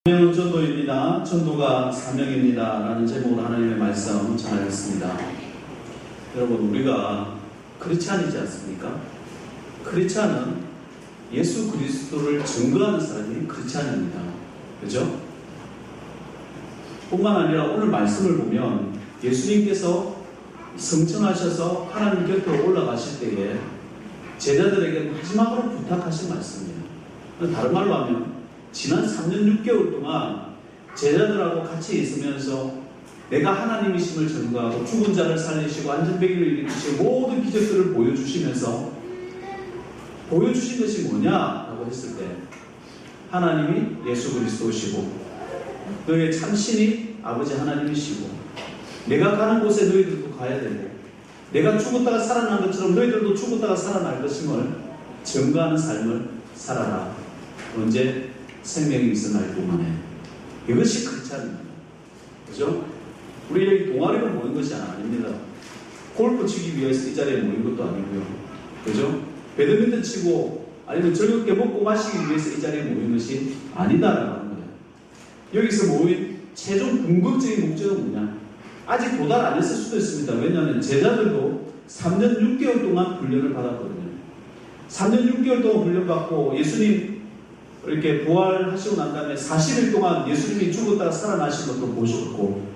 사명은 전도입니다. 전도가 사명입니다. 라는 제목으로 하나님의 말씀 전하겠습니다. 여러분, 우리가 크리스찬이지 않습니까? 크리스찬은 예수 그리스도를 증거하는 사람이 크리스찬입니다. 그죠? 뿐만 아니라 오늘 말씀을 보면 예수님께서 승천하셔서 하나님 곁으로 올라가실 때에 제자들에게 마지막으로 부탁하신 말씀이에요. 다른 말로 하면 지난 3년 6개월 동안 제자들하고 같이 있으면서 내가 하나님이심을 증거하고 죽은 자를 살리시고 안전병기를 일으키시고 모든 기적들을 보여주신 것이 뭐냐라고 했을 때 하나님이 예수 그리스도시고 너의 참신이 아버지 하나님이시고 내가 가는 곳에 너희들도 가야 되고 내가 죽었다가 살아난 것처럼 너희들도 죽었다가 살아날 것임을 증거하는 삶을 살아라. 언제? 생명이 있어 날 동안에. 이것이 크리스찬입니다. 그죠? 우리 여기 동아리로 모인 것이 아닙니다. 골프 치기 위해서 이 자리에 모인 것도 아니고요. 그죠? 배드민턴 치고 아니면 즐겁게 먹고 마시기 위해서 이 자리에 모인 것이 아니다라는 거예요. 여기서 모인 최종 궁극적인 목적은 뭐냐? 아직 도달 안 했을 수도 있습니다. 왜냐하면 제자들도 3년 6개월 동안 훈련을 받았거든요. 3년 6개월 동안 훈련받고 예수님 이렇게 부활하시고 난 다음에 40일 동안 예수님이 죽었다가 살아나신 것도 보셨고,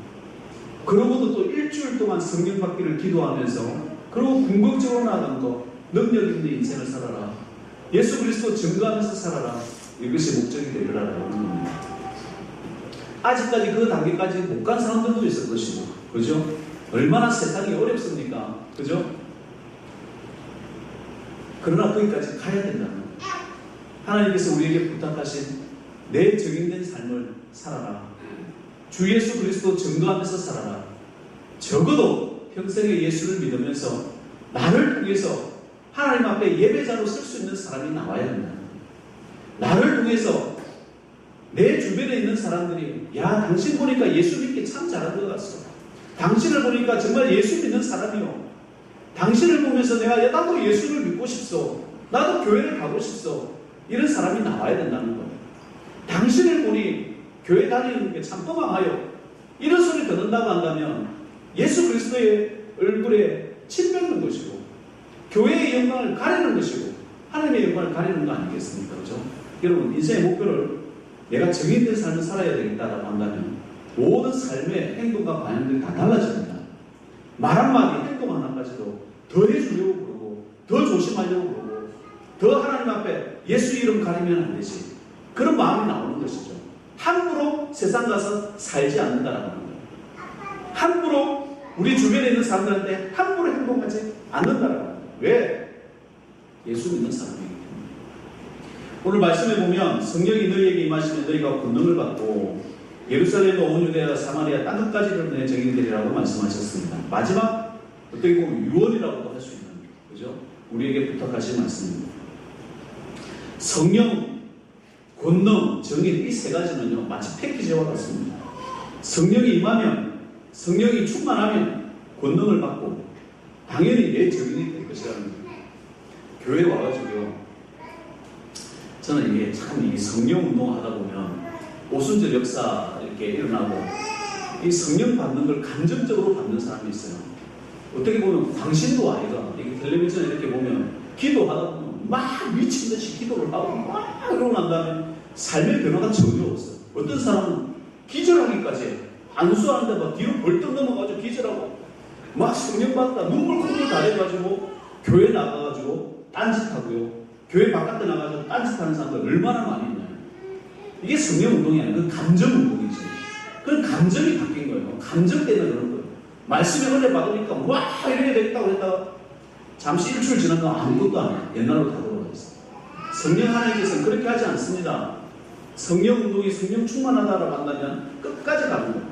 그러고도 또 일주일 동안 성령 받기를 기도하면서, 그리고 궁극적으로 나아간 거, 능력 있는 인생을 살아라. 예수 그리스도 증거하면서 살아라. 이것이 목적이 되리라라는 겁니다. 아직까지 그 단계까지 못 간 사람들도 있을 것이고, 그죠? 얼마나 세상이 어렵습니까? 그죠? 그러나 거기까지 가야 된다는 거예요. 하나님께서 우리에게 부탁하신 내 적용된 삶을 살아라. 주 예수 그리스도 증거하면서 살아라. 적어도 평생에 예수를 믿으면서 나를 통해서 하나님 앞에 예배자로 쓸 수 있는 사람이 나와야 된다. 나를 통해서 내 주변에 있는 사람들이 야, 당신 보니까 예수 믿기 참 잘한 것 같소. 당신을 보니까 정말 예수 믿는 사람이요. 당신을 보면서 내가 야, 나도 예수를 믿고 싶소. 나도 교회를 가고 싶소. 이런 사람이 나와야 된다는 거예요. 당신을 보니 교회 다니는 게 참 허망하여. 이런 소리 듣는다고 한다면 예수 그리스도의 얼굴에 침 뱉는 것이고 교회의 영광을 가리는 것이고 하나님의 영광을 가리는 거 아니겠습니까? 그렇죠? 여러분, 인생의 목표를 내가 정의된 삶을 살아야 되겠다라고 한다면 모든 삶의 행동과 방향들이 다 달라집니다. 말 한마디, 행동 하나까지도 더 해주려고 그러고 더 조심하려고 그러고 더 하나님 앞에 예수 이름 가리면 안 되지. 그런 마음이 나오는 것이죠. 함부로 세상 가서 살지 않는다라는 거예요. 함부로 우리 주변에 있는 사람들한테 함부로 행동하지 않는다라는 거예요. 왜? 예수 믿는 사람이기 때문에. 오늘 말씀에 보면 성령이 너희에게 임하시면 너희가 권능을 받고 예루살렘과 온 유대와 사마리아 땅끝까지를 내 증인되리라고 말씀하셨습니다. 마지막 어떻게 보면 유언이라고도 할 수 있는, 그죠? 우리에게 부탁하신 말씀입니다. 성령, 권능, 정인 이 세 가지는요 마치 패키지와 같습니다. 성령이 임하면, 성령이 충만하면 권능을 받고 당연히 내 정인이 될 것이라는 거예요. 교회에 와가지고요, 저는 이게 참 이 성령 운동하다 보면 오순절 역사 이렇게 일어나고 이 성령 받는 걸 감정적으로 받는 사람이 있어요. 어떻게 보면 광신도 아이가 이게 텔레비전에 이렇게 보면 기도하다 보면 막 미친 듯이 기도를 하고 막 이러고 난 다음에 삶의 변화가 전혀 없어요. 어떤 사람은 기절하기까지 안수하는데 막 뒤로 벌떡 넘어가지고 기절하고 막 성령 받다 눈물 콧물 다 해가지고 교회 나가가지고 딴짓하고요. 교회 바깥에 나가서 딴짓하는 사람들 얼마나 많이 있나요? 이게 성령 운동이 아니고 감정 운동이지. 그건 감정이 바뀐 거예요. 감정 때문에 그런 거예요. 말씀에 은혜 받으니까 와 이래야 되겠다고 했다가 잠시 일주일 지난 거 아무것도 안 해요. 옛날로 다 돌아가 있어요. 성령 하나님께서는 그렇게 하지 않습니다. 성령 운동이 성령 충만하다라고 한다면 끝까지 가는 거예요.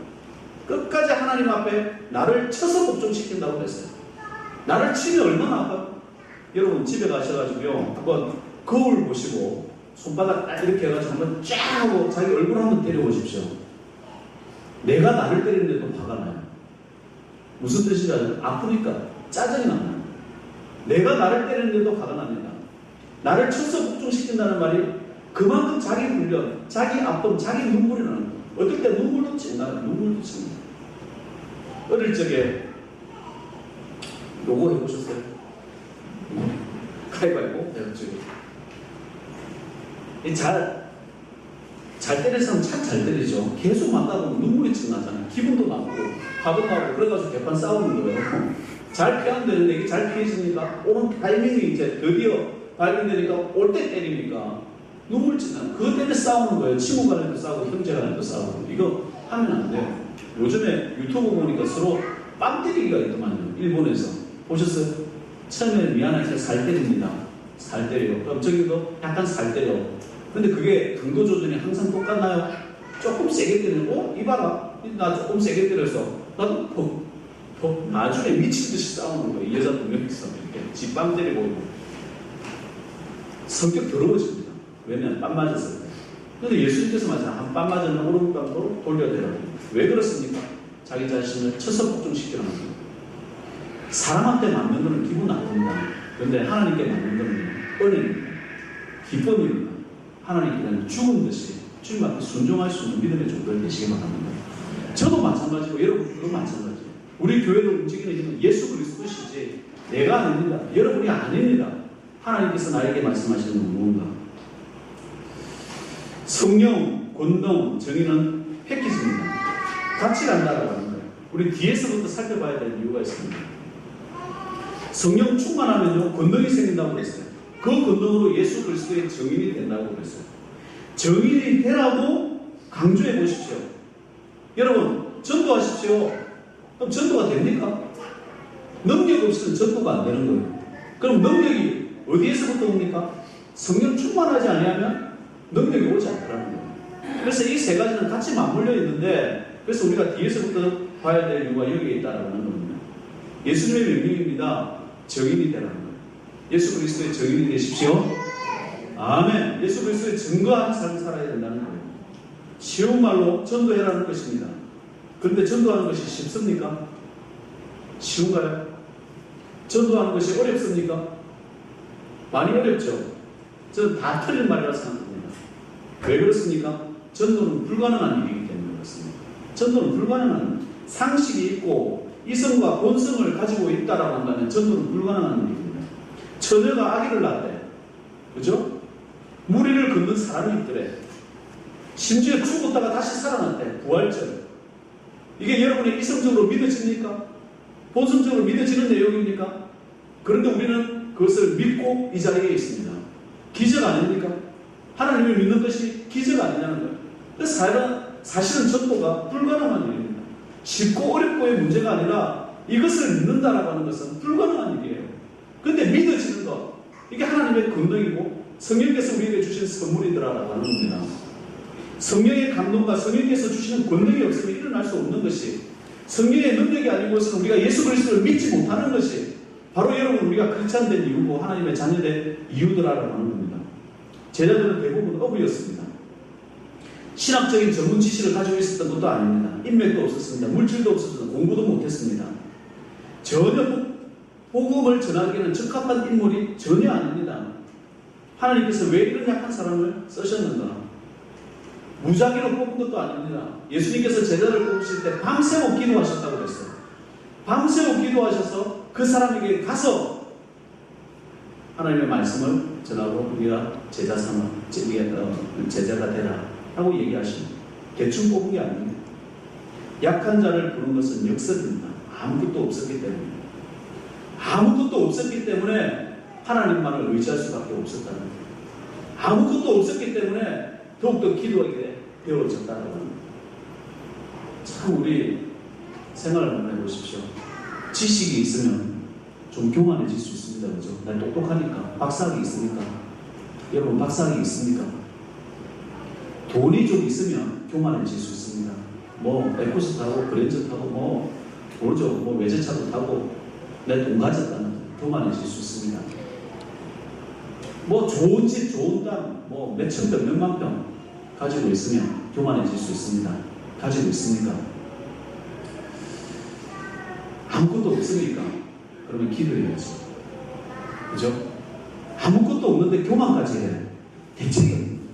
끝까지 하나님 앞에 나를 쳐서 복종시킨다고 했어요. 나를 치면 얼마나 아파? 여러분 집에 가셔가지고요 한번 거울 보시고 손바닥 딱 이렇게 해가지고 한번 쫙 하고 자기 얼굴 한번 때려보십시오. 내가 나를 때리는데도 화가 나요. 무슨 뜻이냐면 아프니까 짜증이 납니다. 내가 나를 때리는데도 화가 납니다. 나를 쳐서 복종시킨다는 말이 그만큼 자기 훈련, 자기 아픔, 자기 눈물이 나는 거예요. 어떨 때 눈물도 찐다는 눈물도 찐다. 어릴 적에 요거 해보셨어요? 가위바위보? 잘 때리는 사람 참 잘 때리죠. 계속 맞다 보면 눈물이 찡나잖아요. 기분도 나고, 화도 나고, 그래가지고 개판 싸우는 거예요. 잘 피하면 되는데 이게 잘 피해지니까, 오는 타이밍이 이제 드디어 발견되니까 올 때 때리니까 눈물 찡나요. 그것 때문에 싸우는 거예요. 친구 간에도 싸우고, 형제 간에도 싸우고. 이거 하면 안 돼요. 요즘에 유튜브 보니까 서로 뺨 때리기가 있더만요. 일본에서. 보셨어요? 처음에 미안해서 살 때립니다. 살 때려요. 그럼 저기도 약간 살 때려. 근데 그게 강도 조절이 항상 똑같나요? 조금 세게 때리고, 이봐라. 나 조금 세게 때려서, 나도 나중에 미친 듯이 싸우는 거예요. 이 여자 두 명이서 이렇게 집밤 때리고. 성격 더러워집니다. 왜냐면 뺨 맞았을 때. 근데 예수님께서 한 뺨 맞으면 오른뺨으로 돌려야 되라고. 왜 그렇습니까? 자기 자신을 쳐서 복종시키라는 거예요. 사람한테 맞는 거는 기분 나쁩니다. 그런데 하나님께 맞는 거는 은혜입니다. 기쁨입니다. 하나님께는 죽은 듯이 주님 앞에 순종할 수 있는 믿음의 종들 되시기 바랍니다. 저도 마찬가지고 여러분도 마찬가지예요. 우리 교회를 움직이는 힘은 예수 그리스도시지 내가 아닙니다. 여러분이 아닙니다. 하나님께서 나에게 말씀하시는 건 무언가? 성령, 권능, 정의는 패키지입니다. 같이 간다라고 하는 거예요. 우리 뒤에서부터 살펴봐야 될 이유가 있습니다. 성령 충만하면요 권능이 생긴다고 그랬어요. 그 권능으로 예수 그리스도의 정인이 된다고 그랬어요. 정인이 되라고 강조해 보십시오. 여러분 전도하십시오. 그럼 전도가 됩니까? 능력 없이는 전도가 안 되는 거예요. 그럼 능력이 어디에서부터 옵니까? 성령 충만하지 아니하면 능력이 오지 않더라는 거예요. 그래서 이 세 가지는 같이 맞물려 있는데, 그래서 우리가 뒤에서부터 봐야 될 이유가 여기에 있다는 겁니다. 예수님의 명령입니다. 정인이 되라는 거예요. 예수 그리스도의 정인이 되십시오. 아멘. 예수 그리스도의 증거하는 삶을 살아야 된다는 거예요. 쉬운 말로 전도해라는 것입니다. 그런데 전도하는 것이 쉽습니까? 쉬운가요? 전도하는 것이 어렵습니까? 많이 어렵죠. 저는 다 틀린 말이라고 생각합니다. 왜 그렇습니까? 전도는 불가능한 일이기 때문에 그렇습니다. 전도는 불가능한 상식이 있고 이성과 본성을 가지고 있다라고 한다면 전도는 불가능한 일입니다. 처녀가 아기를 낳대. 그죠? 무리를 걷는 사람이 있더래. 심지어 죽었다가 다시 살아났대. 부활절. 이게 여러분의 이성적으로 믿어집니까? 본성적으로 믿어지는 내용입니까? 그런데 우리는 그것을 믿고 이 자리에 있습니다. 기적 아닙니까? 하나님을 믿는 것이 기적 아니냐는 거예요. 그래서 사실은 전도가 불가능한 일입니다. 쉽고 어렵고의 문제가 아니라 이것을 믿는다라고 하는 것은 불가능한 일이에요. 근데 믿어지는 것, 이게 하나님의 권능이고 성령께서 우리에게 주신 선물이더라라고 하는 겁니다. 성령의 감동과 성령께서 주시는 권능이 없으면 일어날 수 없는 것이, 성령의 능력이 아니고서는 우리가 예수 그리스도를 믿지 못하는 것이 바로 여러분 우리가 크리스찬 된 이유고 하나님의 자녀된 이유더라라고 하는 겁니다. 제자들은 대부분 어부였습니다. 신학적인 전문 지식을 가지고 있었던 것도 아닙니다. 인맥도 없었습니다. 물질도 없었습니다. 공부도 못했습니다. 전혀 복음을 전하기에는 적합한 인물이 전혀 아닙니다. 하나님께서 왜 이런 약한 사람을 쓰셨는가? 무작위로 뽑은 것도 아닙니다. 예수님께서 제자를 뽑으실 때 밤새고 기도하셨다고 그랬어요. 밤새고 기도하셔서 그 사람에게 가서 하나님의 말씀을 전하고 우리가 제자 삼아 제자가 되라 라고 얘기하십니다. 대충 뽑은 게 아닙니다. 약한 자를 부른 것은 역설입니다. 아무것도 없었기 때문에. 아무것도 없었기 때문에 하나님만을 의지할 수밖에 없었다는 거예요. 아무것도 없었기 때문에 더욱더 기도하게 배워졌다는 겁니다. 참 우리 생활을 한번 해보십시오. 지식이 있으면 좀 교만해질 수 있습니다. 그죠? 난 똑똑하니까. 박사학위 있으니까. 여러분 박사학위 있습니까? 돈이 좀 있으면 교만해질 수 있습니다. 뭐 에코스 타고 그랜저 타고 모르죠. 외제차도 타고 내 돈 가졌다는 교만해질 수 있습니다. 좋은 집, 좋은 땅, 몇천 평, 몇만 평 가지고 있으면 교만해질 수 있습니다. 가지고 있습니까? 아무것도 없으니까 그러면 기도해야죠. 그죠? 아무것도 없는데 교만까지 해. 대책이 없습니다.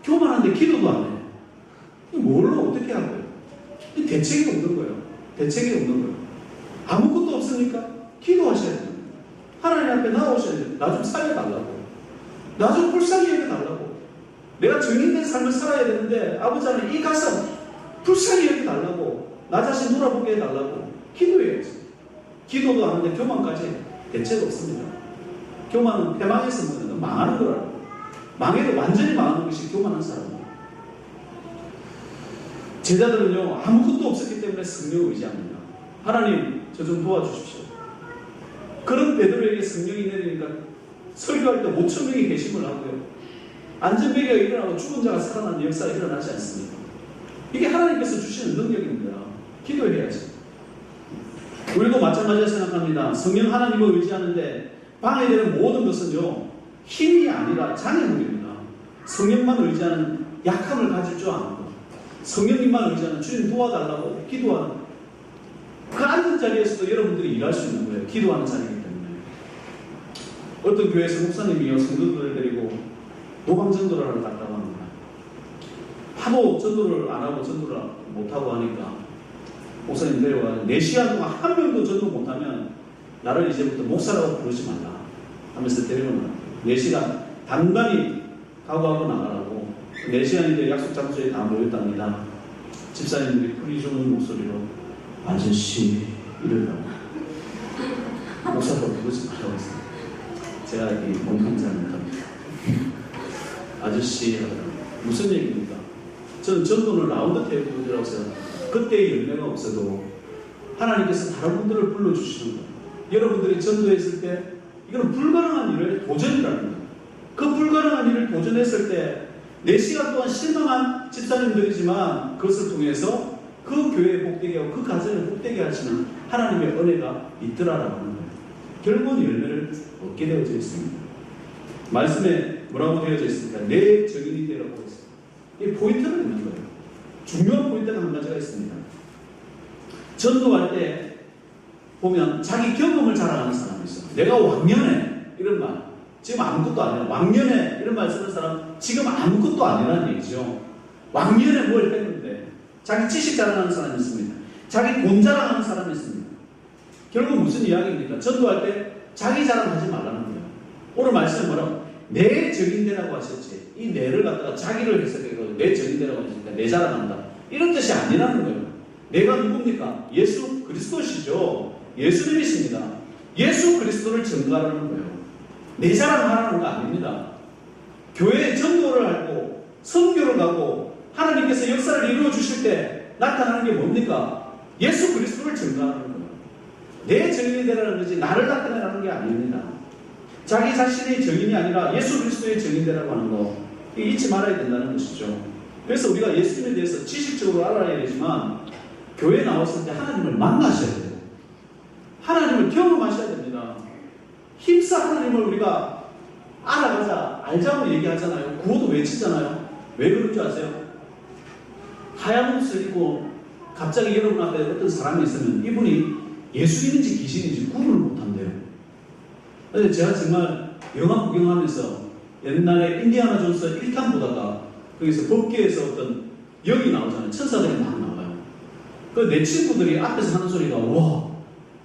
교만한데 하는데 기도도 안 해. 뭘로 어떻게 할 거예요? 대책이 없는 거예요. 대책이 없는 거예요. 아무것도 없으니까 기도하셔야 돼요. 하나님 앞에 나오셔야 돼요. 나 좀 살려달라고. 나 좀 불쌍히 여겨달라고. 내가 정인된 삶을 살아야 되는데 아버지 하나님 이 가슴 불쌍히 여겨달라고. 나 자신 돌아보게 해달라고. 기도해야지. 기도도 하는데 교만까지 대책 없습니다. 교만은 패망해서 망하는 거라고. 망해도 완전히 망하는 것이 교만한 사람이에요. 제자들은요, 아무것도 없었기 때문에 성령을 의지합니다. 하나님, 저 좀 도와주십시오. 그런 베드로에게 성령이 내리니까 설교할 때 5,000명이 회심을 하고요. 안전베개가 일어나고 죽은 자가 살아나는 역사가 일어나지 않습니까? 이게 하나님께서 주시는 능력입니다. 기도해야지. 우리도 마찬가지로 생각합니다. 성령 하나님을 의지하는데 방해되는 모든 것은요, 힘이 아니라 장애물입니다. 성령만 의지하는 약함을 가질 줄 아는 것. 성령님만 의지하는 주님 도와달라고 기도하는 그 앉은 자리에서도 여러분들이 일할 수 있는 거예요. 기도하는 자리이기 때문에. 어떤 교회에서 목사님이요, 성도들을 데리고 노방전도를 갔다고 합니다. 하도 전도를 안 하고 전도를 못하고 하니까 목사님 데려가 4시간 동안 한 명도 전도 못하면 나를 이제부터 목사라고 부르지 말라 하면서 데려오는 4시간 단단히 각오하고 나가라고. 4시간인데 약속 장소에 다 모였답니다. 집사님들이 풀이 좋은 목소리로 아저씨 이러더라고. 목사라고 부르지 말라고 했어요. 제가 이 몽상자를 못합니다. 아저씨 하더라고요. 무슨 얘기입니까? 저는 전도는 라운드 테이블이라고 생각합니다. 그때의 열매가 없어도 하나님께서 다른 분들을 불러주시는 거예요. 여러분들이 전도했을 때 이거는 불가능한 일을 도전이라는 거예요. 그 불가능한 일을 도전했을 때 4시간 동안 실망한 집사님들이지만 그것을 통해서 그 교회에 복되게 하고 그 가정을 복되게 하시는 하나님의 은혜가 있더라라는 거예요. 결국은 열매를 얻게 되어져 있습니다. 말씀에 뭐라고 되어져 있습니까? 내 증인이 되라고 했습니다. 이 포인트가 있는 거예요. 중요한 포인트가 한 가지가 있습니다. 전도할 때 보면 자기 경험을 자랑하는 사람이 있어요. 내가 왕년에 이런 말, 지금 아무것도 아니야. 왕년에 이런 말 쓰는 사람 지금 아무것도 아니라는 얘기죠. 왕년에 뭘 했는데 자기 지식 자랑하는 사람이 있습니다. 자기 돈 자랑하는 사람이 있습니다. 결국 무슨 이야기입니까? 전도할 때 자기 자랑하지 말라는 거예요. 오늘 말씀에 뭐라고? 내 적인되라고 하셨지. 이 내를 갖다가 자기를 해석해서 내 적인되라고 하시니까 내 자랑한다. 이런 뜻이 아니라는 거예요. 내가 누굽니까? 예수 그리스도시죠. 예수님이십니다. 예수 그리스도를 증거하라는 거예요. 내 자랑하라는 거 아닙니다. 교회에 전도를 하고 선교를 가고 하나님께서 역사를 이루어 주실 때 나타나는 게 뭡니까? 예수 그리스도를 증거하는 거예요. 내 증인이 되라는 거지 나를 나타내라는 게 아닙니다. 자기 자신의 증인이 아니라 예수 그리스도의 증인 되라고 하는 거 잊지 말아야 된다는 것이죠. 그래서 우리가 예수님에 대해서 지식적으로 알아야 되지만 교회에 나왔을 때 하나님을 만나셔야 돼요. 하나님을 경험하셔야 됩니다. 힘써 하나님을 우리가 알아가자, 알자고 얘기하잖아요. 구호도 외치잖아요. 왜 그런 줄 아세요? 하얀 옷을 입고 갑자기 여러분 앞에 어떤 사람이 있으면 이분이 예수님인지 귀신인지 구분을 못한대요. 근데 제가 정말 영화 구경하면서 옛날에 인디아나 존스 1탄 보다가 거기서 법계에서 어떤 영이 나오잖아요. 천사들이 막 나와요. 그 내 친구들이 앞에서 하는 소리가 와,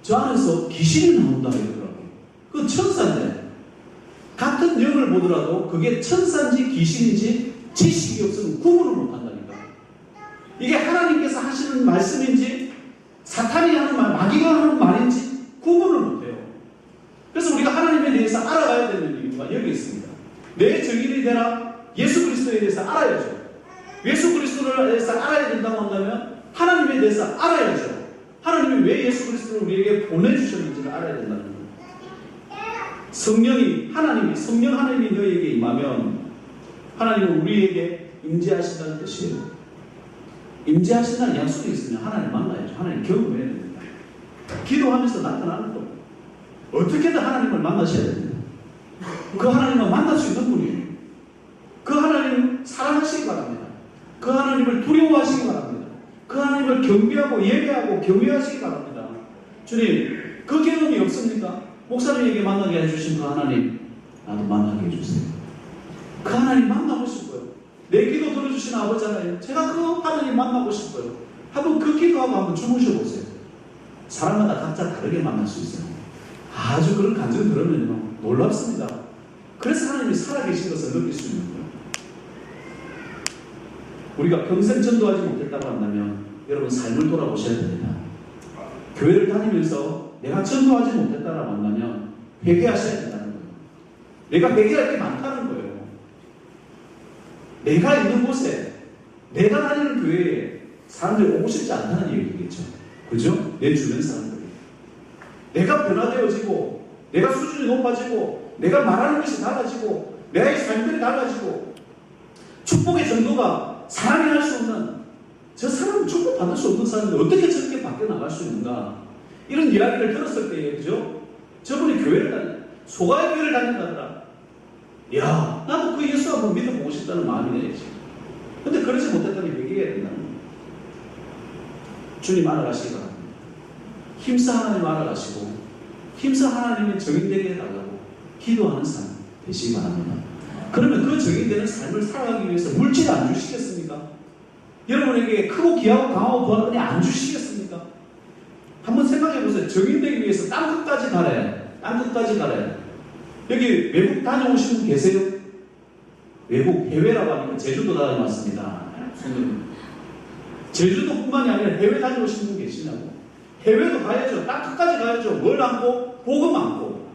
저 안에서 귀신이 나온다 이러더라고요. 그 천사인데 같은 영을 보더라도 그게 천사인지 귀신인지 지식이 없으면 구분을 못한다니까. 이게 하나님께서 하시는 말씀인지 사탄이 하는 말, 마귀가 하는 말인지 구분을 못해요. 그래서 우리가 하나님에 대해서 알아가야 되는 이유가 여기 있습니다. 내 증인이 되라. 예수 그리스도에 대해서 알아야죠. 예수 그리스도를 대해서 알아야 된다고 한다면 하나님에 대해서 알아야죠. 하나님이 왜 예수 그리스도를 우리에게 보내주셨는지를 알아야 된다는 거예요. 성령 하나님이 너에게 임하면 하나님은 우리에게 임재하신다는 뜻이에요. 임재하신다는 약속이 있으면 하나님 만나야죠. 하나님 경험해야 됩니다. 기도하면서 나타나는 거. 어떻게든 하나님을 만나셔야 됩니다. 그 하나님을 만날 수 있는 분이에요. 그 하나님을 사랑하시기 바랍니다. 그 하나님을 두려워하시기 바랍니다. 그 하나님을 경배하고 예배하고 경외하시기 바랍니다. 주님, 그 경험이 없습니까? 목사님에게 만나게 해주신 그 하나님, 나도 만나게 해주세요. 그 하나님 만나고 싶어요. 내 기도 들어주시는 아버지잖아요. 제가 그 하나님 만나고 싶어요. 한번 그 기도하고 한번 주무셔보세요. 사람마다 각자 다르게 만날 수 있어요. 아주 그런 감정 들으면요, 놀랍습니다. 그래서 하나님이 살아계신 것을 느낄 수 있는 거예요. 우리가 평생 전도하지 못했다고 한다면 여러분 삶을 돌아보셔야 됩니다. 교회를 다니면서 내가 전도하지 못했다고 한다면 회개하셔야 된다는 거예요. 내가 회개할 게 많다는 거예요. 내가 있는 곳에, 내가 다니는 교회에 사람들이 오고 싶지 않다는 얘기겠죠. 그죠? 내 주변 사람들이. 내가 변화되어지고, 내가 수준이 높아지고, 내가 말하는 것이 달라지고, 내 삶들이 달라지고, 축복의 정도가 사람이 할 수 없는, 저 사람은 축복 받을 수 없는 사람인데 어떻게 저렇게 바뀌어 나갈 수 있는가? 이런 이야기를 들었을 때에, 그죠? 저분이 교회를 소가의 교회를 다닌다더라. 야, 나도 그 예수 한번 믿어보고 싶다는 마음이 내야지. 근데 그러지 못했더니 회개해야 된다는 거예요. 주님 알아가시기 바랍니다. 힘써 하나님 알아가시고, 힘써 하나님의 정인되게 해달라고 기도하는 삶 되시기 바랍니다. 그러면 그 정인되는 삶을 살아가기 위해서 물질 안 주시겠습니까? 여러분에게 크고 귀하고 강하고 부하더니 안 주시겠습니까? 한번 생각해 보세요. 정인되기 위해서 땅끝까지 가래. 땅끝까지 가래. 여기 외국 다녀오신 분 계세요? 외국, 해외라고 하니까 제주도 다녀왔습니다. 제주도뿐만이 아니라 해외 다녀오신 분 계시냐고. 해외도 가야죠. 땅끝까지 가야죠. 뭘 안고? 복음 안고.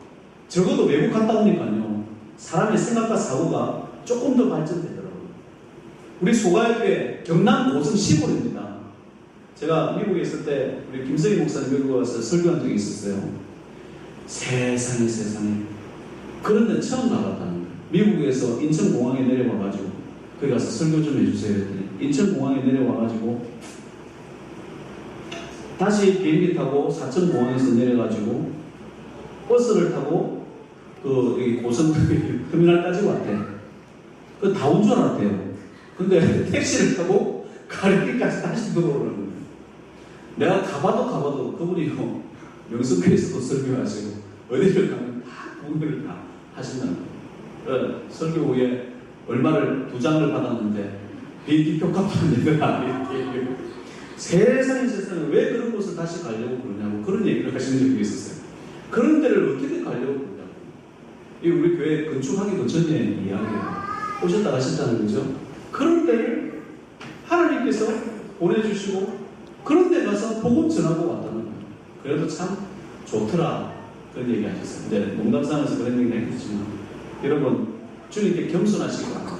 적어도 외국 갔다 오니까요, 사람의 생각과 사고가 조금 더 발전되더라고요. 우리 소가협회 경남 고성 시골입니다. 제가 미국에 있을 때 우리 김성희 목사님 미국에 와서 설교한 적이 있었어요. 세상에 그런데 처음 나갔다는 거예요. 미국에서 인천공항에 내려와가지고 거기 가서 설교 좀 해주세요 했더니 인천공항에 내려와가지고 다시 비행기 타고 사천공항에서 내려가지고 버스를 타고 그 여기 고성 터미널까지 왔대. 그 다 온 줄 알았대요. 근데 택시를 타고 가리비까지 다시 들어오는 거예요. 내가 가봐도 그분이 명성교회에서도 설교하시고 어디를 가면 다 공부를 다 하신다는 거예요. 설교 후에 얼마를 2장을 받았는데 비행기표 값도 내더라 이렇게. 세상에 왜 그런 곳을 다시 가려고 그러냐고 그런 얘기를 하시는 적이 있었어요. 그런 데를 어떻게 가려고 그러냐고. 이 우리 교회 건축하기 전에 이야기예요. 오셨다 가셨다는 거죠. 그런 데를 하나님께서 보내주시고 그런 데 가서 복음 전하고 왔다는 거예요. 그래도 참 좋더라 그런 얘기 하셨어요. 근데 농담 삼아서 그런 얘기 했지만 여러분 주님께 겸손하시기 바랍니다.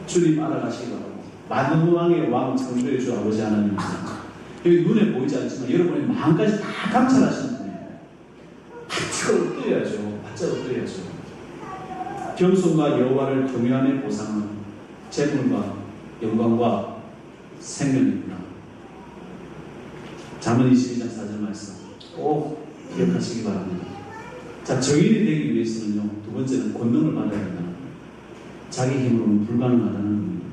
주님 알아가시기 바랍니다. 만왕의 왕 창조의 주 아버지 하나님입니다. 여기 눈에 보이지 않지만 여러분의 마음까지 다 감찰하시는 분이에요. 바짝 엎드려야죠. 바짝 엎드려야죠. 겸손과 여호와를 경외함의 보상은 재물과 영광과 생명입니다. 잠언 22장 4절 말씀 꼭 기억하시기 바랍니다. 자, 정인이 되기 위해서는요, 두 번째는 권능을 받아야 된다는 거예요. 자기 힘으로는 불가능하다는 겁니다.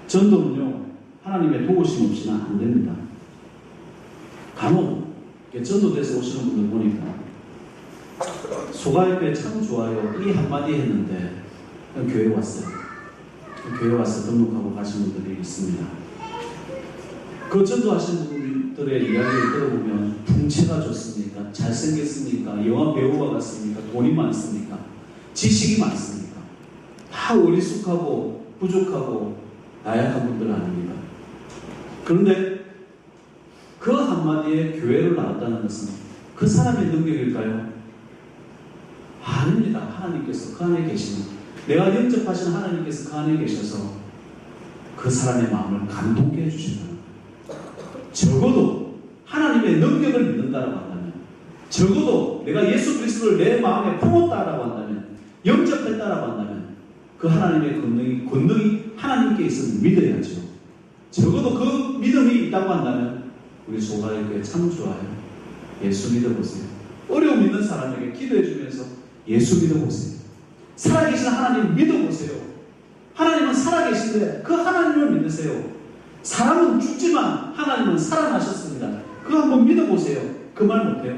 전도는요, 하나님의 도우심 없이는 안 됩니다. 간혹 전도돼서 오시는 분들 보니까 소가협회 참 좋아요 이 한마디 했는데 교회 왔어요. 교회 와서 등록하고 가신 분들이 있습니다. 그 전도하신 분들의 이야기를 들어보면 풍채가 좋습니까? 잘생겼습니까? 영화 배우가 같습니까? 돈이 많습니까? 지식이 많습니까? 다 어리숙하고 부족하고 나약한 분들 아닙니까? 그런데 그 한마디에 교회를 나왔다는 것은 그 사람의 능력일까요? 아닙니다. 하나님께서 그 안에 계시는, 내가 영접하신 하나님께서 그 안에 계셔서 그 사람의 마음을 감동케 해주신다는 거예요. 적어도 하나님의 능력을 믿는다라고 한다면, 적어도 내가 예수 그리스도를 내 마음에 품었다라고 한다면, 영접했다라고 한다면 그 하나님의 권능이 하나님께 있으면 믿어야죠. 적어도 그 믿음이 있다고 한다면 우리 소가협회 참 좋아요. 예수 믿어보세요. 어려움 있는 사람에게 기도해주면서 예수 믿어보세요. 살아계신 하나님 믿어보세요. 하나님은 살아계신데 그 하나님을 믿으세요. 사람은 죽지만 하나님은 살아나셨습니다. 그거 한번 믿어보세요. 그 말 못해요?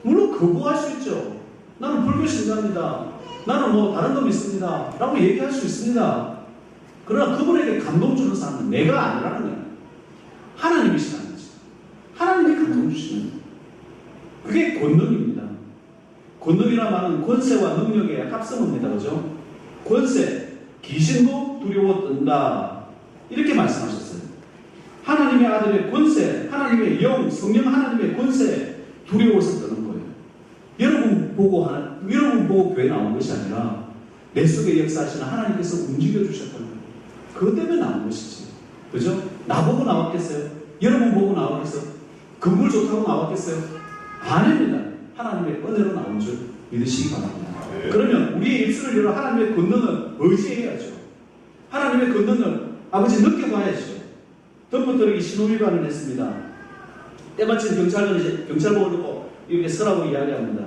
물론 거부할 수 있죠. 나는 불교 신자입니다. 나는 뭐 다른 거 믿습니다. 라고 얘기할 수 있습니다. 그러나 그분에게 감동 주는 사람은 내가 아니라는 거예요. 하나님이시라는 거죠. 하나님이 감동 주시는 거예요. 그게 권능입니다. 권능이란 말은 권세와 능력의 합성어입니다. 그죠? 권세, 귀신도 두려워 떤다. 이렇게 말씀하셨어요. 하나님의 아들의 권세, 하나님의 영, 성령 하나님의 권세 두려워서 떠는 거예요. 여러분 보고 교회 나온 것이 아니라 내 속에 역사하시는 하나님께서 움직여 주셨다는 거예요. 그것 때문에 나온 것이지. 그죠? 나보고 나왔겠어요? 여러분 보고 나왔겠어요? 건물 좋다고 나왔겠어요? 아닙니다. 하나님의 은혜로 나온 줄 믿으시기 바랍니다. 그러면 우리의 입술을 열어 하나님의 권능을 의지해야죠. 하나님의 권능을 아버지 느껴봐야죠. 덤버터기 신호위반을 했습니다. 때마침 경찰복을 입고 이렇게 서라고 이야기합니다.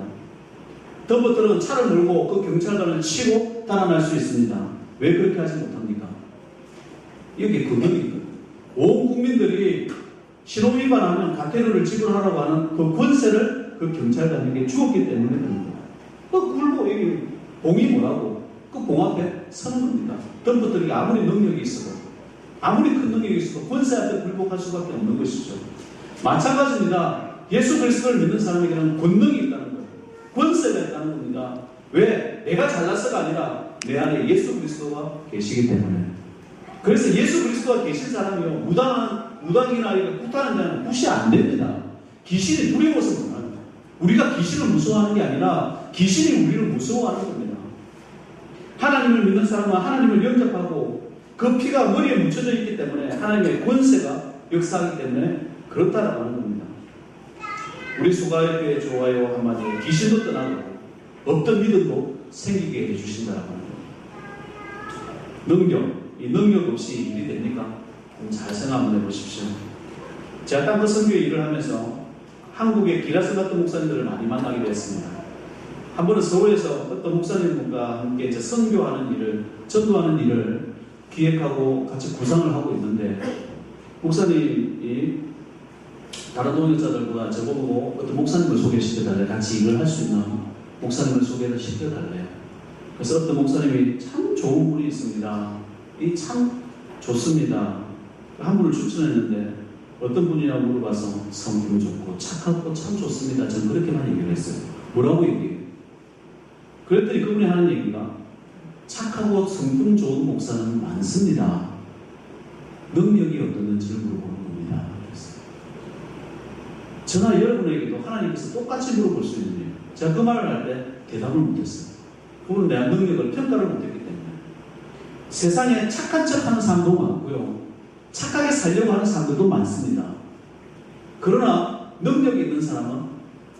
덤버터는 차를 몰고 그 경찰관을 치고 달아날 수 있습니다. 왜 그렇게 하지 못합니까? 이게 권능이거든요. 온 국민들이 신호위반하면 과태료를 지불하라고 하는 그 권세를 그 경찰관에게 주었기 때문에 그런 거예요. 그 굴고 여기 봉이 뭐라고? 그 봉 앞에 서는 겁니다. 덤버터기 아무리 능력이 있어도 아무리 큰 능력이 있어도 권세 앞에 굴복할 수밖에 없는 것이죠. 마찬가지입니다. 예수 그리스도를 믿는 사람에게는 권능이 있다는 거예요. 권세가 있다는 겁니다. 왜? 내가 잘나서가 아니라 내 안에 예수 그리스도가 계시기 때문에. 그래서 예수 그리스도가 계신 사람이요 무당이나 구타하는 자는 무시 안 됩니다. 귀신이 두려워서 그런 거예요. 우리가 귀신을 무서워하는 게 아니라 귀신이 우리를 무서워하는 겁니다. 하나님을 믿는 사람은 하나님을 영접하고 그 피가 머리에 묻혀져 있기 때문에 하나님의 권세가 역사하기 때문에 그렇다라고 하는 겁니다. 우리 수가교회 좋아요 한마디에 귀신도 떠나고 없던 믿음도 생기게 해주신다라고 하는 겁니다. 이 능력 없이 일이 됩니까? 잘 생각 한번 해보십시오. 제가 딴 거 선교회 일을 하면서 한국의 기라스 같은 목사님들을 많이 만나게 됐습니다. 한 번은 서울에서 어떤 목사님과 함께 이제 선교하는 일을, 전도하는 일을 기획하고 같이 구상을 하고 있는데, 목사님이 다른 동역자들보다 저보고 어떤 목사님을 소개시켜달래, 같이 일을 할 수 있는 목사님을 소개를 시켜달래요. 그래서 어떤 목사님이 참 좋은 분이 있습니다. 이 참 좋습니다. 한 분을 추천했는데 어떤 분이냐고 물어봐서 성품 좋고 착하고 참 좋습니다. 저는 그렇게만 얘기를 했어요. 뭐라고 얘기해요? 그랬더니 그분이 하는 얘기가 착하고 성품 좋은 목사는 많습니다. 능력이 어떻는지를 물어보는 겁니다. 그랬어요. 저나 여러분에게도 하나님께서 똑같이 물어볼 수 있는 일이에요. 제가 그 말을 할 때 대답을 못했어요. 그분은 내 능력을 평가를 못했기 때문에. 세상에 착한 척 하는 사람도 많고요. 착하게 살려고 하는 사람들도 많습니다. 그러나 능력이 있는 사람은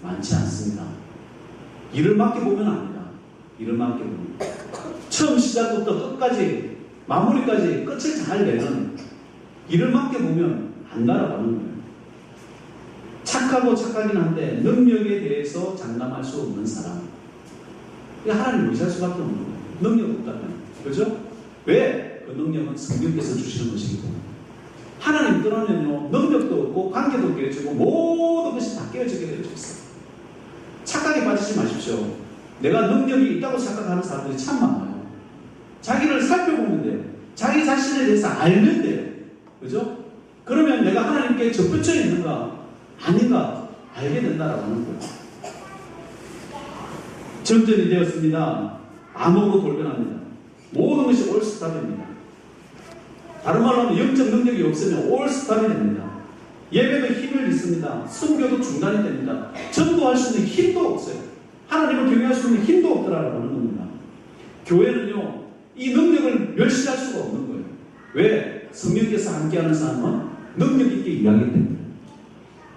많지 않습니다. 일을 맡겨보면 압니다. 일을 맡겨보면. 처음 시작부터 끝까지, 마무리까지 끝을 잘 내는 일을 맡겨보면 안다라고 하는 거예요. 착하고 착하긴 한데 능력에 대해서 장담할 수 없는 사람. 하나님 의지할 수밖에 없는 거예요. 능력 없다면. 그죠? 왜? 그 능력은 성령께서 주시는 것이기 때문에. 하나님 떠나면요, 능력도 없고, 관계도 깨어지고, 모든 것이 다 깨어지게 되어 있어요. 착각에 빠지지 마십시오. 내가 능력이 있다고 착각하는 사람들이 참 많아요. 자기를 살펴보면 돼요. 자기 자신에 대해서 알면 돼요. 그죠? 그러면 내가 하나님께 접붙여 있는가, 아닌가, 알게 된다라고 하는 거예요. 정전이 되었습니다. 암흑으로 돌변합니다. 모든 것이 올스탑입니다. 다른 말로 하면 영적 능력이 없으면 올스탑이 됩니다. 예배도 힘을 잃습니다. 선교도 중단이 됩니다. 전도할 수 있는 힘도 없어요. 하나님을 경외할 수 있는 힘도 없더라라고 하는 겁니다. 교회는요, 이 능력을 멸시할 수가 없는 거예요. 왜? 성령께서 함께하는 사람은 능력 있게 일하기 때문에.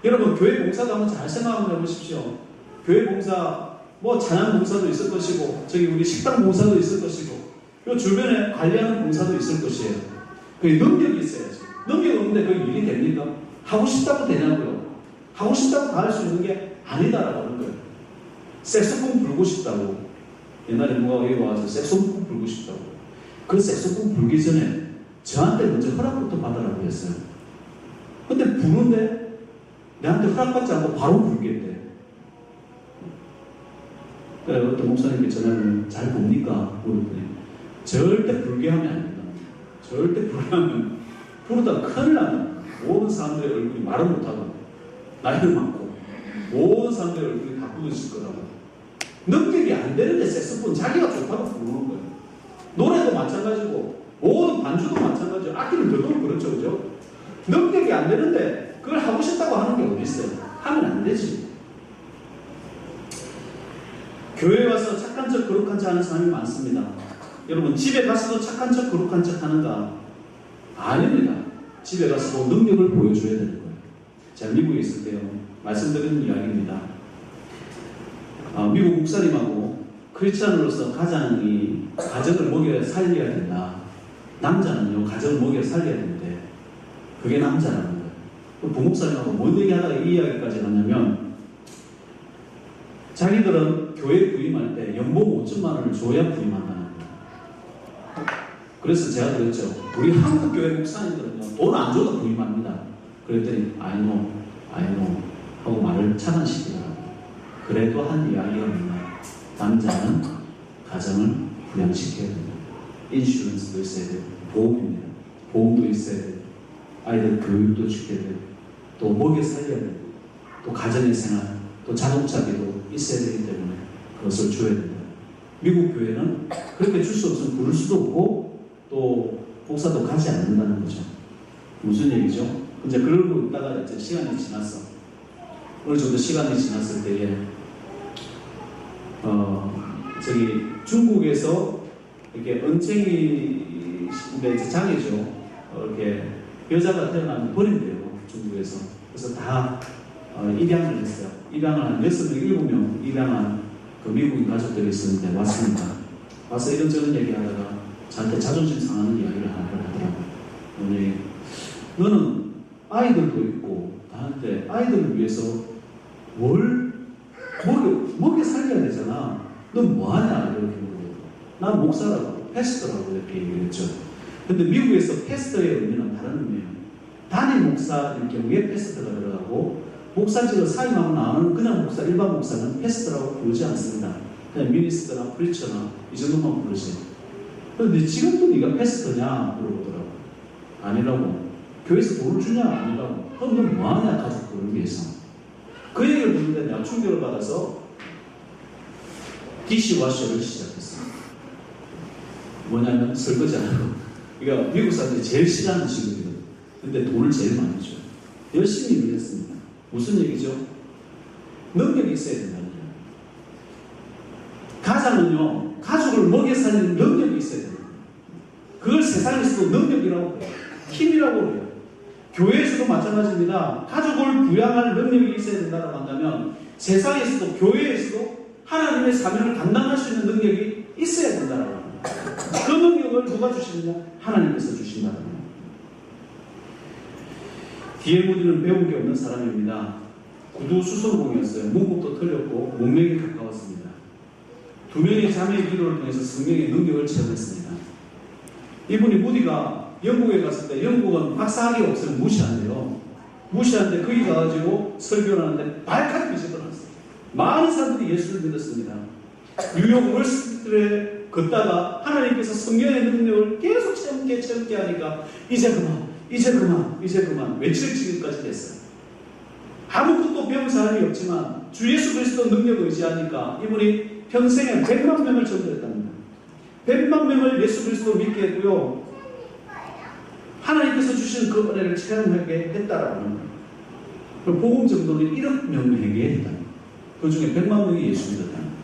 여러분, 교회 봉사도 한번 잘 생각 한번 해보십시오. 교회 봉사, 뭐 찬양 봉사도 있을 것이고, 저기 우리 식당 봉사도 있을 것이고, 요 주변에 관리하는 봉사도 있을 것이에요. 그게 능력이 있어야지. 능력이 없는데 그게 일이 됩니까? 하고 싶다고 되냐고요. 하고 싶다고 다 할 수 있는 게 아니다라고 하는 거예요. 색소폰 불고 싶다고. 옛날에 누가 여기 와서 색소폰 불고 싶다고. 그 색소폰 불기 전에 저한테 먼저 허락부터 받으라고 했어요. 근데 부는데 내한테 허락받지 않고 바로 불겠대. 어떤 목사님께 전화를 잘 봅니까? 그랬더니 절대 불게 하면 안 된다. 절대 부르면 부르다 큰일 납니다. 온 사람들의 얼굴이 말을 못하고 나이도 많고 온 사람들의 얼굴이 다 굳어질 거라고. 능력이 안 되는데 색소폰 자기가 좋다고 부르는 거예요. 노래도 마찬가지고 모든 반주도 마찬가지고 악기는 더더욱 그렇죠. 그죠? 능력이 안 되는데 그걸 하고 싶다고 하는 게 어디 있어요? 하면 안 되지. 교회 와서 착한 척 거룩한 척 하는 사람이 많습니다. 여러분 집에 가서도 착한 척 거룩한 척 하는가? 아닙니다. 집에 가서도 능력을 보여줘야 되는 거예요. 제가 미국에 있을 때요 말씀드리는 이야기입니다. 미국 목사님하고 크리스찬으로서 가장이 가정을 먹여 살려야 된다. 남자는요 가정을 먹여 살려야 되는데 그게 남자라는 거예요. 부목사님하고 뭔 얘기하다가 이 이야기까지 갔냐면 자기들은 교회 부임할 때 연봉 5천만 원을 줘야 부임한다는 거예요. 그래서 제가 그랬죠. 우리 한국 교회 목사님들은요 돈 안 줘도 부임합니다. 그랬더니 I know 하고 말을 차단시키더라고요. 그래도 한 이야기가 뭐냐, 남자는 가정을 부양시켜야 된다. 인슈런스도 있어야 돼요. 보험입니다. 보험도 있어야 돼요. 아이들 교육도 시켜야 돼요. 또 먹여 살려야 돼요. 또 가정의 생활, 또 자동차비도 있어야 되기 때문에 그것을 줘야 된다. 미국 교회는 그렇게 줄 수 없으면 부를 수도 없고 또 목사도 가지 않는다는 거죠. 무슨 얘기죠? 이제 그러고 있다가 이제 시간이 지났어. 어느 정도 시간이 지났을 때에 중국에서 이렇게 은쟁이인데 이제 장애죠. 이렇게 여자가 태어나면 버린대요. 중국에서. 그래서 다 입양을 했어요. 입양을 한 6명, 7명 입양한 그 미국인 가족들이 있었는데 왔습니다. 와서 이런저런 얘기하다가 저한테 자존심 상하는 이야기를 하더라고요. 너는 아이들도 있고 나한테 아이들을 위해서 뭘 먹여 살려야 되잖아. 넌 뭐하냐 이렇게 물어보고 난 목사라고 패스터라고 이렇게 얘기했죠. 근데 미국에서 패스터의 의미는 다른 의미예요. 단임 목사일 경우에 패스터가 들어가고 목사직을 사임하고 나오는 그냥 목사, 일반 목사는 패스터라고 부르지 않습니다. 그냥 미니스터나 프리처나 이 정도만 부르지. 그런데 지금도 네가 패스터냐 물어보더라고. 아니라고. 교회에서 돈을 주냐? 아니라고. 그럼 넌 뭐하냐 가족들을 위해서. 그 얘기를 듣는데 내가 충격을 받아서 디시워셔를 시작했어요. 뭐냐면 설거지하고. 그러니까 미국 사람들이 제일 싫어하는 직업이거든요. 근데 돈을 제일 많이 줘요. 열심히 일했습니다. 무슨 얘기죠? 능력이 있어야 된다는 거예요. 가장은요, 가족을 먹여 살리는 능력이 있어야 됩니다. 그걸 세상에서도 능력이라고 해요. 힘이라고 해요. 교회에서도 마찬가지입니다. 가족을 부양할 능력이 있어야 된다고 한다면 세상에서도 교회에서도 하나님의 사명을 감당할 수 있는 능력이 있어야 된다고 합니다. 그 능력을 누가 주시느냐? 하나님께서 주신다는 거예요. 디에모디는 배운 게 없는 사람입니다. 구두 수선공이었어요. 문법도 틀렸고 문명이 가까웠습니다. 두 명의 자매의 기도를 통해서 성령의 능력을 체험했습니다. 이분이 무디가 영국에 갔을 때 영국은 박사학위 없으면 무시한대요. 무시하는데 거기 가가지고 설교를 하는데 발칵 빛이 들어왔어요. 많은 사람들이 예수를 믿었습니다. 뉴욕 월스트리트에 걷다가 하나님께서 성령의 능력을 계속 체험케 하니까 이제 그만 외칠 지경까지 됐어요. 아무것도 배운 사람이 없지만 주 예수 그리스도 능력을 의지하니까 이분이 평생에 100만 명을 전도했답니다. 100만 명을 예수 그리스도 믿게 했고요. 하나님께서 주신 그 은혜를 체험하게 했다라고 합니다. 복음 정도는 1억 명에게 했답니다. 그 중에 100만 명이 예수 믿었답니다.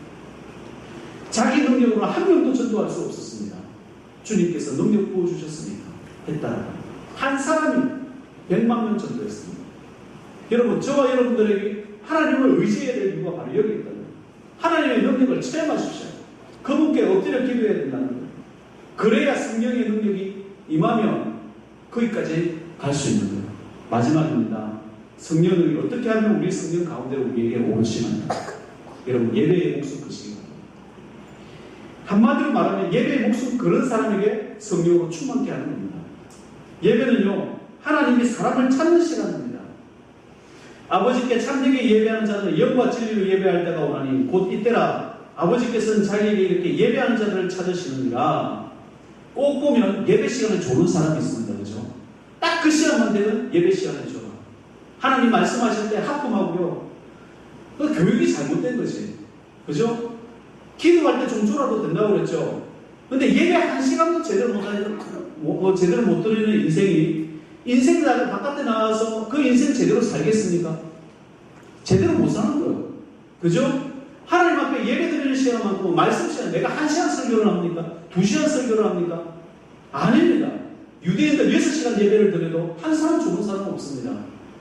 자기 능력으로 한 명도 전도할 수 없었습니다. 주님께서 능력 부어주셨으니까 했다라고 합니다. 한 사람이 100만 명 전도했습니다. 여러분, 저와 여러분들에게 하나님을 의지해야 될 이유가 바로 여기 있다는 거예요. 하나님의 능력을 체험하십시오. 그분께 엎드려 기도해야 된다는 거예요. 그래야 성령의 능력이 임하면 거기까지 갈 수 있는 거예요. 마지막입니다. 성령을 어떻게 하면 우리 성령 가운데 우리에게 오르시느냐. 여러분, 예배의 목숨 그시기 바랍니다. 한마디로 말하면 예배의 목숨 그런 사람에게 성령으로 충만케 하는 겁니다. 예배는요, 하나님이 사람을 찾는 시간입니다. 아버지께 참되게 예배하는 자는 영과 진리로 예배할 때가 오나니 곧 이때라 아버지께서는 자기에게 이렇게 예배하는 자들을 찾으시느니라. 꼭 보면 예배 시간에 조는 사람이 있습니다. 그죠? 딱 그 시간만 되면 예배 시간에 졸아. 하나님 말씀하실 때 하품하고요. 그 교육이 잘못된 거지. 그죠? 기도할 때 좀 졸아도 된다고 그랬죠. 근데 예배 한 시간도 제대로 제대로 못 드리는 인생이 바깥에 나와서 그 인생 제대로 살겠습니까? 제대로 못 사는 거예요. 그죠? 하나님 앞에 예배 드리는 시간만큼 말씀 시간, 내가 1시간 설교를 합니까? 2시간 설교를 합니까? 아닙니다. 유대인들 6시간 예배를 드려도 한 사람 죽은 사람은 없습니다.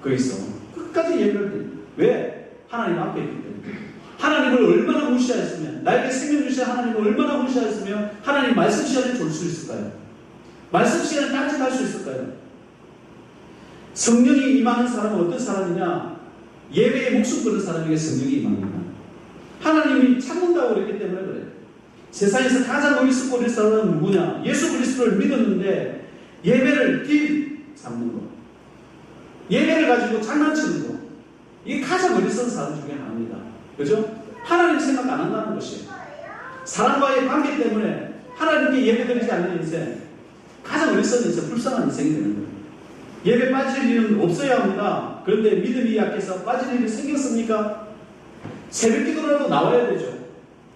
거기서 끝까지 예배를 드립니다. 왜? 하나님 앞에 있기 때문에. 하나님을 얼마나 무시하였으면, 나에게 생명 주신 하나님을 얼마나 무시하였으면 하나님 말씀 시간에 줄 수 있을까요? 말씀 시간에 딴짓할 수 있을까요? 성령이 임하는 사람은 어떤 사람이냐? 예배에 목숨 거는 사람에게 성령이 임합니다. 하나님이 찾는다고 그랬기 때문에 그래요. 세상에서 가장 어리석고 어릴 사람은 누구냐? 예수 그리스도를 믿었는데 예배를 잡는 거, 예배를 가지고 장난치는 거, 이게 가장 어리석은 사람 중에 하나입니다. 그죠? 하나님 생각 안 한다는 것이, 사람과의 관계 때문에 하나님께 예배드리지 않는 인생, 가장 어리석은 인생, 불쌍한 인생이 되는 거예요. 예배 빠질 일은 없어야 합니다. 그런데 믿음이 약해서 빠질 일이 생겼습니까? 새벽 기도라도 나와야 되죠.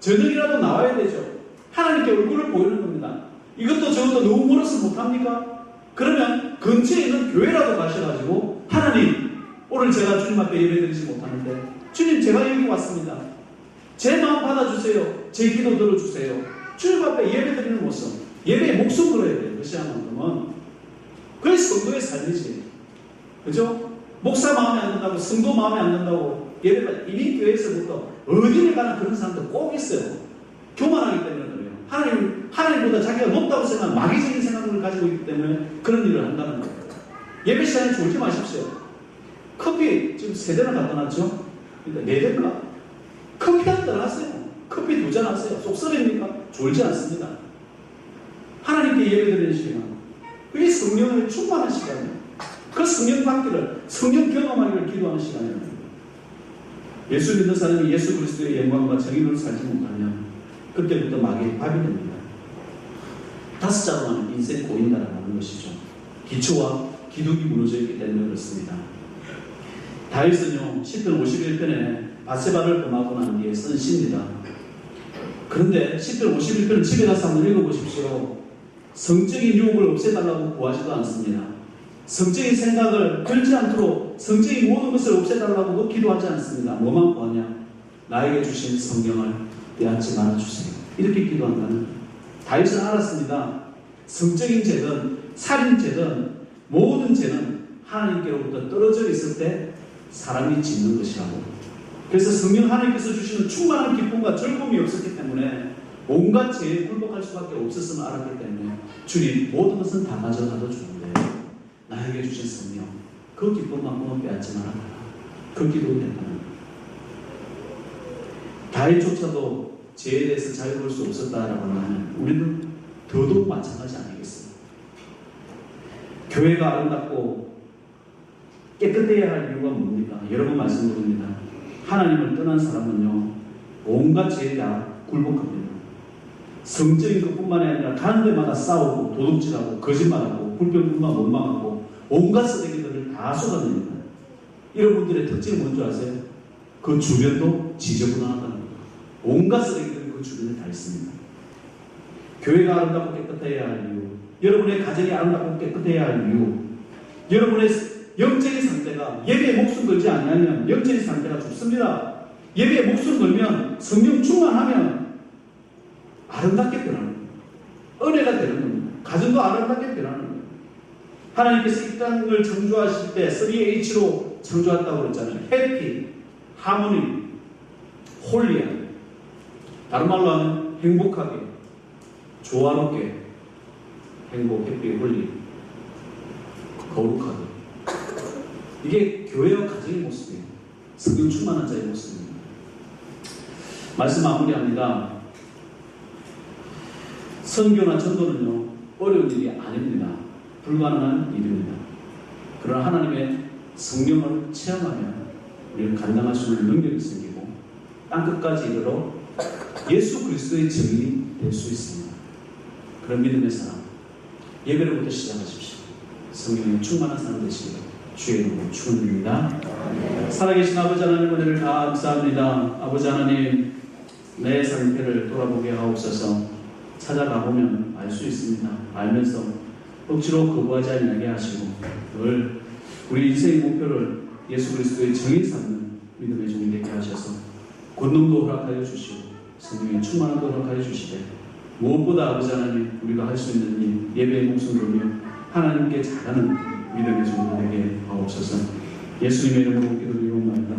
저녁이라도 나와야 되죠. 하나님께 얼굴을 보이는 겁니다. 이것도 저것도 너무 멀어서 못합니까? 그러면 근처에 있는 교회라도 가셔가지고, 하나님, 오늘 제가 주님 앞에 예배드리지 못하는데 주님, 제가 여기 왔습니다. 제 마음 받아주세요. 제 기도 들어주세요. 주님 앞에 예배드리는 모습, 예배에 목숨 걸어야 돼요. 그 시간만큼은. 그게 성도의 삶이지. 그죠? 목사 마음에 안 든다고, 성도 마음에 안 든다고 예배가 이미 교회에서부터 어디를 가는 그런 사람도 꼭 있어요. 교만하기 때문에 그래요. 하나님보다 자기가 높다고 생각하는 마귀적인 생각을 가지고 있기 때문에 그런 일을 한다는 거예요. 예배 시간에 졸지 마십시오. 커피 지금 3잔을 갖다 놨죠? 그러니까 4잔가? 커피 한 잔 하세요. 커피 2잔 하세요. 쏙소리입니까? 졸지 않습니다. 하나님께 예배드리는 시간, 그게 성령을 충만한 시간이에요. 그 성령 받기를, 성령 경험하기를 기도하는 시간이에요. 예수 믿는 사람이 예수 그리스도의 영광과 정의를 살지 못하면 그때부터 마귀의 밥이 됩니다. 5자로 하는 인생 고인다라는 것이죠. 기초와 기둥이 무너져 있기 때문에 그렇습니다. 다윗은요, 시편 51편에 바세바를 범하고 난 뒤에 쓴 시입니다. 그런데 시편 51편을 집에 가서 한번 읽어보십시오. 성적인 유혹을 없애달라고 구하지도 않습니다. 성적인 생각을 들지 않도록 성적인 모든 것을 없애달라고도 기도하지 않습니다. 뭐만 구하냐? 나에게 주신 성경을 빼앗지 말아주세요. 이렇게 기도한다는. 다윗은 알았습니다. 성적인 죄든 살인죄든 모든 죄는 하나님께로부터 떨어져 있을 때 사람이 짓는 것이라고. 그래서 성령 하나님께서 주시는 충만한 기쁨과 즐거움이 없었기 때문에 온갖 죄에 굴복할 수밖에 없었음을 알았기 때문에 주님, 모든 것은 다 가져가도 좋은데 나에게 주신 성령, 그 기쁨만큼은 빼앗지 말아라. 그 기도를 했다는. 다윗조차도 죄에 대해서 잘 볼 수 없었다라고 하면 우리는 더더욱 마찬가지 아니겠습니까? 교회가 아름답고 깨끗해야 할 이유가 뭡니까? 여러 번 말씀드립니다. 하나님을 떠난 사람은요, 온갖 죄에 다 굴복합니다. 성적인 것뿐만이 아니라 가는 데마다 싸우고 도둑질하고 거짓말하고 불평불만 원망하고 온갖 쓰레기들을 다 쏟아냅니다. 이런 분들의 특징이 뭔지 아세요? 그 주변도 지저분하다는 겁니다. 온갖 쓰레기들이 그 주변에 다 있습니다. 교회가 아름답고 깨끗해야 할 이유, 여러분의 가정이 아름답고 깨끗해야 할 이유, 여러분의 영적인 상태가, 예배에 목숨 걸지 않으면 영적인 상태가 좋습니다. 예배에 목숨 걸면 성령 충만하면 아름답게 변하는 겁니다. 은혜가 되는 겁니다. 가정도 아름답게 변하는 겁니다. 하나님께서 이 땅을 창조하실 때 3H로 창조했다고 그랬잖아요. 해피, 하모니, 홀리한. 다른 말로 하면 행복하게, 조화롭게, 행복, 해피, 홀리, 거룩하게. 이게 교회와 가정의 모습이에요. 성령 충만한 자의 모습입니다. 말씀 마무리합니다. 선교나 전도는요, 어려운 일이 아닙니다. 불가능한 일입니다. 그러나 하나님의 성령을 체험하면 우리는 감당할 수 있는 능력이 생기고 땅끝까지 이르러 예수 그리스도의 증인이 될 수 있습니다. 그런 믿음의 사람, 예배로부터 시작하십시오. 성령의 충만한 사람 되시기를 주의 이름으로 축원드립니다. 살아계신 아버지 하나님 은혜를 감사합니다. 아버지 하나님, 내 상태를 돌아보게 하옵소서. 찾아가 보면 알 수 있습니다. 알면서 억지로 거부하지 않게 하시고 늘 우리 인생의 목표를 예수 그리스도의 정의 삼는 믿음의 종이 되게 하셔서 권능도 허락하여 주시고 성령의 충만함도 허락하여 주시되 무엇보다 아버지 하나님 우리가 할 수 있는 일 예배의 목숨 걸며 하나님께 잘하는 믿음의 종이 되게 하옵소서. 예수님의 이름으로 기도드리옵나이다.